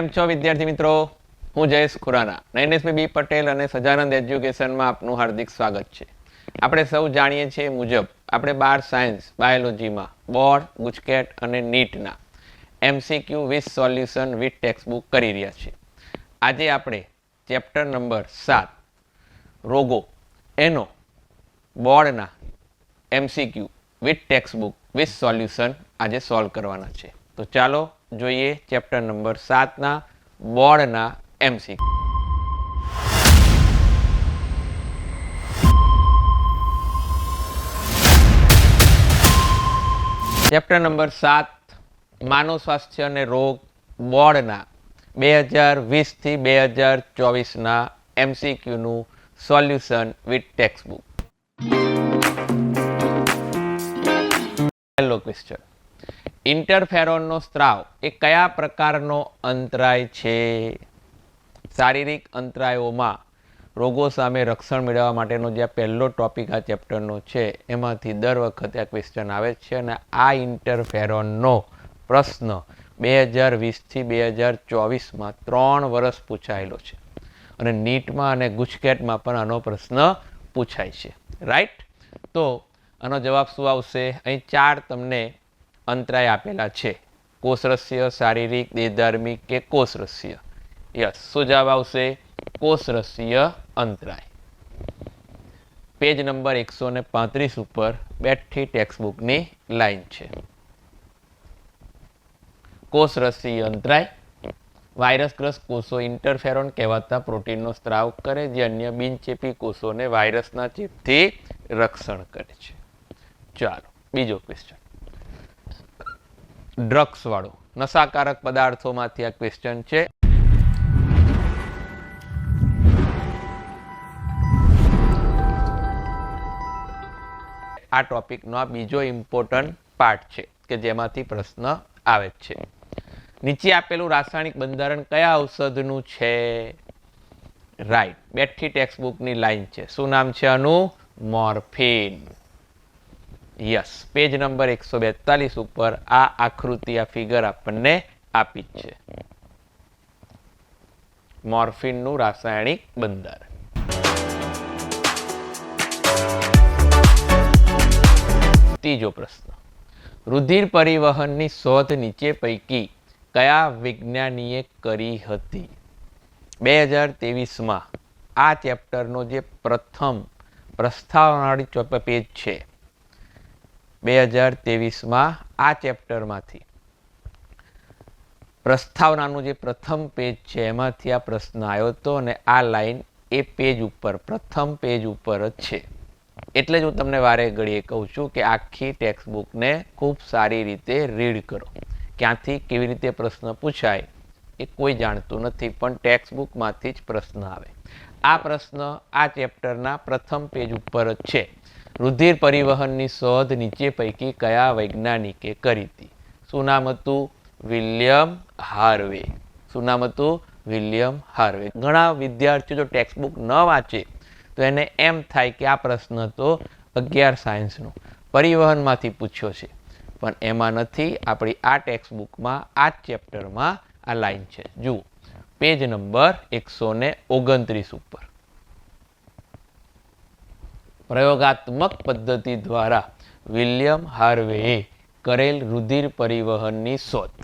કેમ છો વિદ્યાર્થી મિત્રો? હું જયેશ ખુરાના, નૈનેશભાઈ બી પટેલ અને સજાનંદ એજ્યુકેશનમાં આપનું હાર્દિક સ્વાગત છે. આપણે સૌ જાણીએ છીએ મુજબ આપણે 12 સાયન્સ બાયોલોજીમાં બોર્ડ, ગુજકેટ અને નીટના MCQ with solution with textbook કરી રહ્યા છીએ. આજે આપણે ચેપ્ટર નંબર 7 રોગો એનો બોર્ડના MCQ with textbook with solution આજે સોલ્વ કરવાના છે. તો ચાલો જોઈએ ચેપ્ટર નંબર 7ના બોર્ડના MCQ. ચેપ્ટર નંબર 7 માનવ સ્વાસ્થ્ય અને રોગ બોર્ડના 2020 થી 2024ના MCQનું સોલ્યુશન વિથ ટેક્સ્ટબુક. પહેલો ક્વેશ્ચન, ઇન્ટરફેરોનનો સ્ત્રાવ એ કયા પ્રકારનો અંતરાય છે? શારીરિક અંતરાયોમાં રોગો સામે રક્ષણ મેળવવા માટેનો જે પહેલો ટોપિક આ ચેપ્ટરનો છે એમાંથી દર વખતે આ ક્વેશ્ચન આવે છે અને આ ઇન્ટરફેરોનનો પ્રશ્ન 2020 થી 2024માં 3 વર્ષ પૂછાયેલો છે અને નીટમાં અને ગુજકેટમાં પણ આનો પ્રશ્ન પૂછાય છે. રાઈટ? તો આનો જવાબ શું આવશે? અહીં 4 તમને અંતરાય આપેલા છે: કોષરસ્ય, શારીરિક, દેહધાર્મિક કે કોષરસ્ય. યસ, શું જવાબ આવશે? કોષરસ્ય અંતરાય. પેજ નંબર 135 ઉપર બેઠી ટેક્સ્ટબુકની લાઈન છે. કોષરસ્ય અંતરાય વાયરસગ્રસ્ત કોષો ઇન્ટરફેરોન કહેવાતા પ્રોટીનનો સ્ત્રાવ કરે જે અન્ય બિનચેપી કોષોને વાયરસના ચેપથી રક્ષણ કરે છે. ચાલો બીજો ક્વેશ્ચન, ડ્રગ્સ વાળો નશાકારક પદાર્થોમાંથી આ ક્વેશ્ચન છે. આ ટોપિકનો આ બીજો ઇમ્પોર્ટન્ટ પાર્ટ છે કે જેમાંથી પ્રશ્ન આવે છે. નીચે આપેલું રાસાયણિક બંધારણ કયા ઔષધનું છે? રાઈટ, બેઠી ટેક્સ્ટબુકની લાઈન છે. શું નામ છે આનું? મોર્ફિન. યસ, પેજ નંબર 142 ઉપર આ આકૃતિ, આ ફિગર આપણને આપી જ છે. મોર્ફિનનું રાસાયણિક બંધારણ. ત્રીજો પ્રશ્ન, રુધિર પરિવહનની શોધ નીચે પૈકી કયા વૈજ્ઞાનિકે કરી હતી? 2023માં આ ચેપ્ટરનો જે પ્રથમ પ્રસ્તાવનાવાળી પેજ છે, 2023માં આ ચેપ્ટરમાંથી પ્રસ્તાવનાનું જે પ્રથમ પેજ છે એમાંથી આ પ્રશ્ન આવ્યો હતો અને આ લાઈન એ પેજ ઉપર, પ્રથમ પેજ ઉપર જ છે. એટલે જ હું તમને વારે ઘડીએ કહું છું કે આખી ટેક્સ્ટબુકને ખૂબ સારી રીતે રીડ કરો. ક્યાંથી કેવી રીતે પ્રશ્ન પૂછાય એ કોઈ જાણતું નથી, પણ ટેક્સ્ટબુકમાંથી જ પ્રશ્ન આવે. આ પ્રશ્ન આ ચેપ્ટરના પ્રથમ પેજ ઉપર જ છે. રુધિર પરિવહનની શોધ નીચે પૈકી કયા વૈજ્ઞાનિકે કરી હતી? શું નામ હતું? William Harvey. શું નામ હતું? William Harvey. ઘણા વિદ્યાર્થીઓ જો ટેક્સ્ટબુક ન વાંચે તો એને એમ થાય કે આ પ્રશ્ન તો 11 સાયન્સનો પરિવહનમાંથી પૂછ્યો છે, પણ એમાં નથી. આપણી આ ટેક્સ્ટબુકમાં આ જ ચેપ્ટરમાં આ લાઈન છે. જુઓ, પેજ નંબર 129 ઉપર. પ્રયોગાત્મક પદ્ધતિ દ્વારા વિલિયમ હાર્વેએ કરેલ રુધિર પરિવહનની શોધ.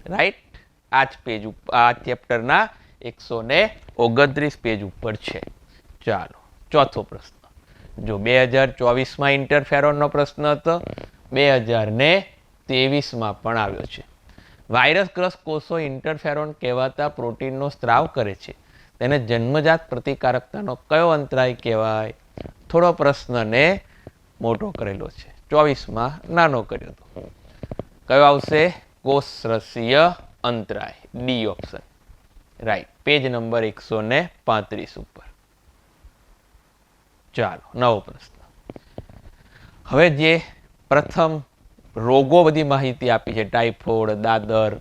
રાઈટ? આ જ પેજ ઉપર, આ ચેપ્ટરના 129 પેજ ઉપર છે. ચાલો ચોથો પ્રશ્ન. જો 2024માં ઇન્ટરફેરોનનો પ્રશ્ન હતો, 2023માં પણ આવ્યો છે. વાયરસગ્રસ્ત કોષો ઇન્ટરફેરોન કહેવાતા પ્રોટીનનો સ્ત્રાવ કરે છે. તેને જન્મજાત પ્રતિકારકતાનો કયો અંતરાય કહેવાય? થોડો પ્રશ્નને મોટો કરેલો છે, 24માં નાનો કર્યો હતો. કયો આવશે? કોષરસ્ય અંતરાય. D option. Right, page number 135 ઉપર. ચાલો નવો પ્રશ્ન. હવે જે પ્રથમ રોગો બધી માહિતી આપી છે, ટાઇફોઇડ, દાદર,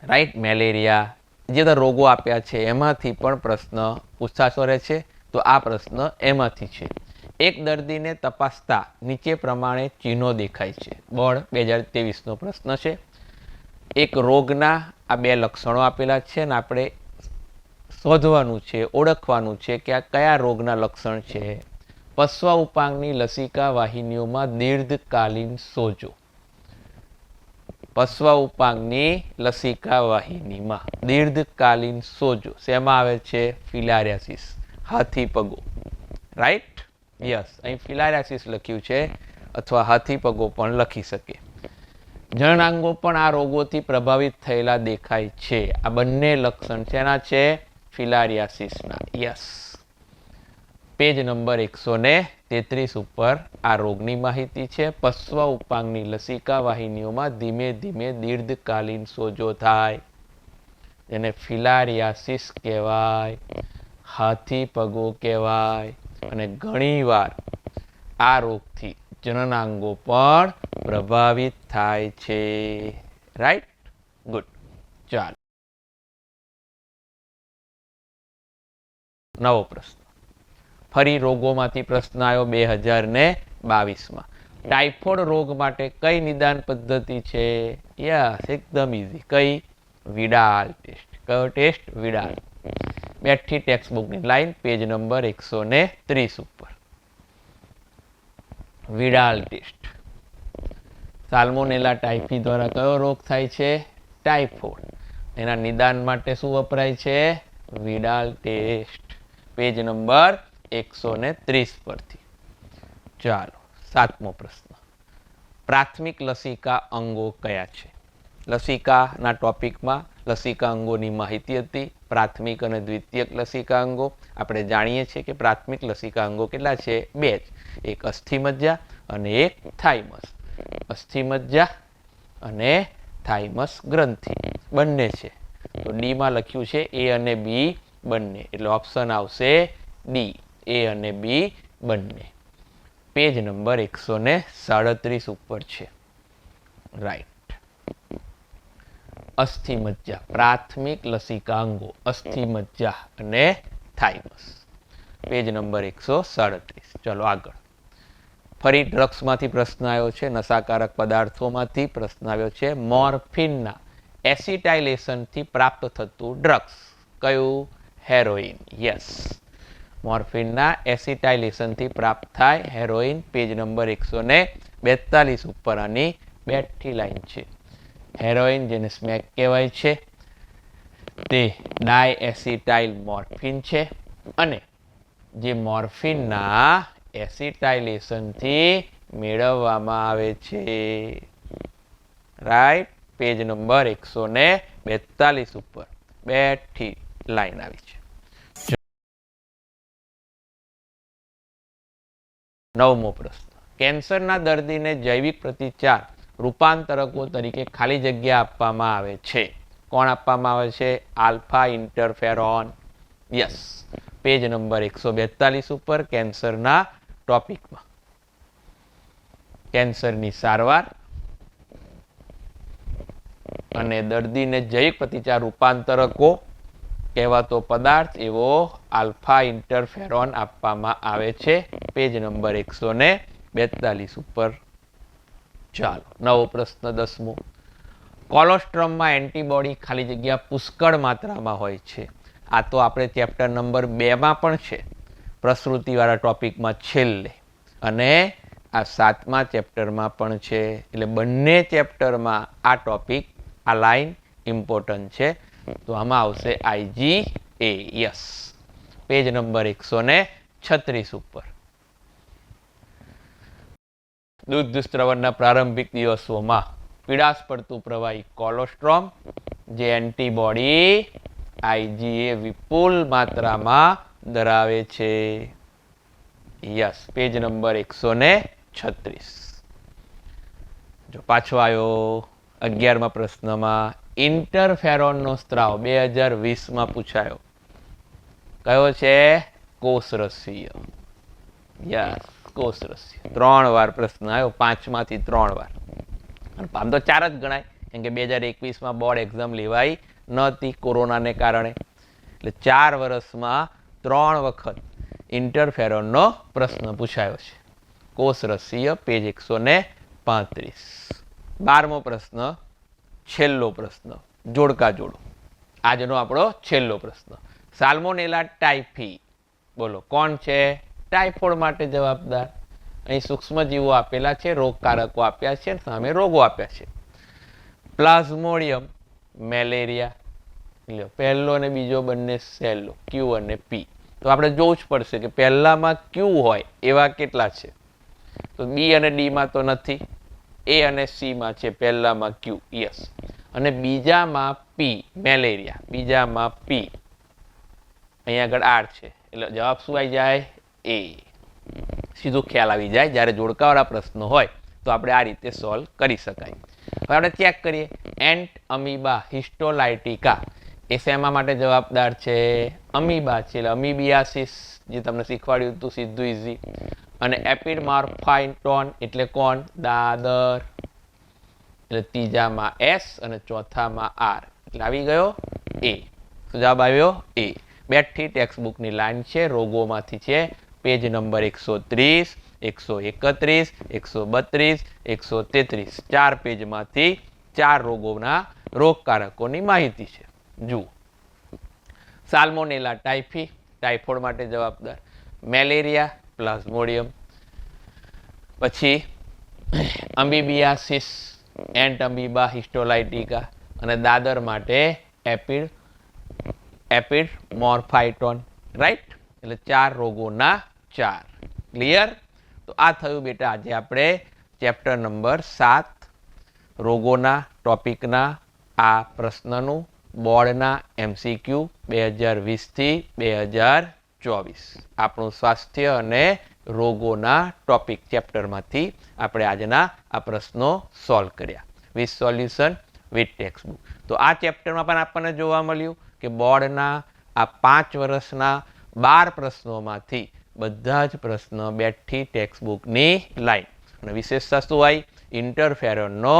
રાઈટ, મેલેરિયા, જે બધા રોગો આપ્યા છે એમાંથી પણ પ્રશ્ન પૂછાતો રહે છે. તો આ પ્રશ્ન એમાંથી છે. એક દર્દીને તપાસતા નીચે પ્રમાણે ચિહ્નો દેખાય છે. બોર્ડ 2023નો પ્રશ્ન છે. એક રોગના આ બે લક્ષણો આપેલા છે અને આપણે શોધવાનું છે, ઓળખવાનું છે કે આ કયા રોગના લક્ષણ છે. પશ્વ ઉપાંગની લસિકા વાહિનીઓમાં દીર્ઘકાલીન સોજો. પશ્વ ઉપાંગની લસિકા વાહિનીમાં દીર્ઘકાલીન સોજો શેમાં આવે છે? ફિલારિયાસિસ, હાથી પગો. રાઈટ? યસ, અહીં ફિલારિયાસિસ લખ્યું છે અથવા હાથી પગો પણ લખી શકે. જનનાંગો પણ આ રોગોથી પ્રભાવિત થયેલા દેખાય છે. આ બંને લક્ષણ શેના છે? ફિલારિયાસિસના. યસ. પેજ નંબર 133 ઉપર આ રોગની માહિતી છે. પશ્વ ઉપાંગની લસિકા વાહિનીઓમાં ધીમે ધીમે દીર્ઘકાલીન સોજો થાય, જેને ફિલારિયાસિસ કહેવાય, હાથી પગો કહેવાય. અને ઘણીવાર આ રોગથી જનનાંગો પણ પ્રભાવિત થાય છે. રાઈટ? ગુડ. ચાલો, નવો પ્રશ્ન. ફરી રોગોમાંથી પ્રશ્ન આવ્યો 2022માં. ટાઇફોઇડ રોગ માટે કઈ નિદાન પદ્ધતિ છે? યસ, એકદમ ઇઝી. કઈ? Widal test. કયો ટેસ્ટ? વિડાલ. બેઠી ટેક્સ્ટ બુકની લાઈન, પેજ નંબર 130 ઉપર. Widal test. સાલ્મોનેલા ટાઇફી દ્વારા કયો રોગ થાય છે? ટાઇફોઇડ. એના નિદાન માટે શું વપરાય છે? Widal test. પેજ નંબર 130 પરથી. ચાલો, 7મો પ્રશ્ન. પ્રાથમિક લસિકા અંગો કયા છે? લસિકાના ટોપિકમાં લસિકા અંગોની માહિતી હતી. પ્રાથમિક અને દ્વિતીયક લસિકા અંગો. આપણે જાણીએ છીએ કે પ્રાથમિક લસિકા અંગો કેટલા છે? 2 જ. એક અસ્થિમજ્જા અને એક થાઇમસ. અસ્થિમજ્જા અને થાઇમસ ગ્રંથિ બંને છે. તો ડીમાં લખ્યું છે એ અને બી બંને, એટલે ઓપ્શન આવશે ડી, એ અને બી બંને. પેજ નંબર 137 ઉપર છે. રાઈટ. અસ્થિમજ્જા, પ્રાથમિક લસિકા અંગો અસ્થિમજ્જા અને થાઇમસ. Page number 137. ચલો આગળ. ફરી ડ્રગ્સમાંથી પ્રશ્ન આવ્યો છે, નશાકારક પદાર્થોમાંથી પ્રશ્ન આવ્યો છે. મોર્ફિનના એસિટાઇલેશનથી પ્રાપ્ત થતું ડ્રગ્સ કયું? હેરોઇન. યસ, મોર્ફિનના એસિટાઇલેશનથી પ્રાપ્ત થાય હેરોઇન. પેજ નંબર 142 ઉપર આની બેઠી લાઈન છે. હેરોઇન, જેને સ્મેક કહેવાય છે, તે ડાયએસિટાઇલ મોર્ફિન છે અને જે મોર્ફિનના એસિટાઇલેશનથી મેળવવામાં આવે છે. રાઈટ? પેજ નંબર 142 ઉપર બેઠી લાઈન આવી છે. 9મો પ્રશ્ન. કેન્સરના દર્દીને જૈવિક પ્રતિચાર રૂપાંતરકો તરીકે ખાલી જગ્યા આપવામાં આવે છે. કોણ આપવામાં આવે છે? આલ્ફા ઇન્ટરફેરોન. યસ. પેજ નંબર 142 ઉપર કેન્સરના ટોપિકમાં કેન્સરની સારવાર અને દર્દીને જૈવિક પ્રતિચાર રૂપાંતરકો કહેવાતો પદાર્થ એવો આલ્ફા ઇન્ટરફેરોન આપવામાં આવે છે. પેજ નંબર 142 ઉપર. ચાલો, નવો પ્રશ્ન 10મો. કોલોસ્ટ્રમમાં એન્ટીબોડી ખાલી જગ્યા પુષ્કળ માત્રામાં હોય છે. આ તો આપણે ચેપ્ટર નંબર 2માં પણ છે, પ્રસૃતિવાળા ટોપિકમાં છેલ્લે, અને આ 7મા ચેપ્ટરમાં પણ છે. એટલે બંને ચેપ્ટરમાં આ ટોપિક, આ લાઈન ઇમ્પોર્ટન્ટ છે. તો આમાં આવશે IgA. યસ. પેજ નંબર 136 ઉપર. દૂધ સ્ત્રવણના પ્રારંભિક દિવસોમાં પીડાશ પડતું પ્રવાહી કોલોસ્ટ્રોમ, જે એન્ટીબોડી IgA વિપુલ માત્રામાં ધરાવે છે. યસ. Page number 136. જો પાછો આવ્યો 11મા પ્રશ્નમાં. ઇન્ટરફેરોનનો સ્ત્રાવ 2020માં પૂછાયો. કયો છે? કોષરસીય. યસ, કોષરસીય. 3 વાર પ્રશ્ન આવ્યો, 5માંથી 3 વાર. આમ તો 4 જ ગણાય, કેમ કે 2021માં બોર્ડ એક્ઝામ લેવાઈ નહોતી કોરોનાને કારણે. એટલે 4 વર્ષમાં 3 વખત ઇન્ટરફેરોનનો પ્રશ્ન પૂછાયો છે. કોષરસીય. પેજ 135. 12મો પ્રશ્ન. છેલ્લો પ્રશ્ન, જોડકા જોડો. આજનો આપણો છેલ્લો પ્રશ્ન, સાલ્મોનેલા ટાઇફી, બોલો કોણ છે ટાઇફોઇડ માટે જવાબદાર? અહીં સૂક્ષ્મજીવો આપેલા છે, રોગકારકો આપ્યા છે, સામે રોગો આપ્યા છે. પ્લાઝ્મોડિયમ મેલેરિયા, પહેલો અને બીજો બંને સહેલો, ક્યુ અને પી. તો આપણે જોવું જ પડશે કે પહેલામાં ક્યુ હોય એવા કેટલા છે. તો બી અને ડીમાં તો નથી, એ અને સીમાં છે, પહેલામાં ક્યુ, યસ, અને બીજામાં પી મેલેરિયા, બીજામાં પી, અહીંયા આગળ આર છે, એટલે જવાબ શું આવી જાય? એ. સીધું ખ્યાલ આવી જાય. જ્યારે જોડકાવાળા પ્રશ્નો હોય તો આપણે આ રીતે સોલ્વ કરી શકાય. હવે આપણે ચેક કરીએ. એન્ટ અમીબા હિસ્ટોલાઇટિકા એ શેમાં માટે જવાબદાર છે? અમીબા છે, એટલે અમીબિયાસિસ જે તમને શીખવાડ્યું હતું, સીધું ઇઝી. અને એપિડમાર્ફાઇટોન એટલે કોણ? દાદર, એટલે ત્રીજામાં એસ અને ચોથામાં આર, એટલે આવી ગયો એ. જવાબ આવ્યો એ. બેઠી ટેક્સ્ટ બુકની લાઈન છે, રોગોમાંથી છે, પેજ નંબર 130, 131, 132, 133, 4 પેજમાંથી 4 રોગોના રોગકારકોની માહિતી છે. જુઓ, સાલ્મોનેલા ટાઇફી ટાઇફોઇડ માટે જવાબદાર, મેલેરિયા પ્લાઝ્મોડિયમ, પછી અમીબિયાસિસ એન્ટ અમીબા હિસ્ટોલાઇટિકા, અને દાદર માટે એપિડમોર્ફાઇટોન, રાઈટ? એટલે 4 રોગોના 4. ક્લિયર? તો આ થયું બેટા આજે આપણે ચેપ્ટર નંબર 7 રોગોના ટોપિકના આ પ્રશ્નનું બોર્ડના MCQ 2020 થી 2024. આપણું સ્વાસ્થ્ય અને રોગોના ટોપિક ચેપ્ટરમાંથી આપણે આજના આ પ્રશ્નો સોલ્વ કર્યા with solution with text book. તો આ ચેપ્ટરમાં પણ આપણને જોવા મળ્યું કે બોર્ડના આ 5 વર્ષના 12 પ્રશ્નોમાંથી બધા જ પ્રશ્ન બેઠી ટેક્સ્ટ બુકની લાઈન. અને વિશેષતા શું આવી? ઇન્ટરફેરનનો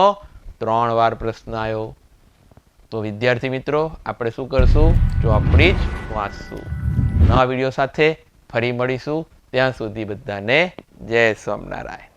3 વાર પ્રશ્ન આવ્યો. તો વિદ્યાર્થી મિત્રો, આપણે શું કરશું? ચોપડી જ વાંચશું. નવા વિડીયો સાથે ફરી મળીશું. ત્યાં સુધી બધાને જય સ્વામિનારાયણ.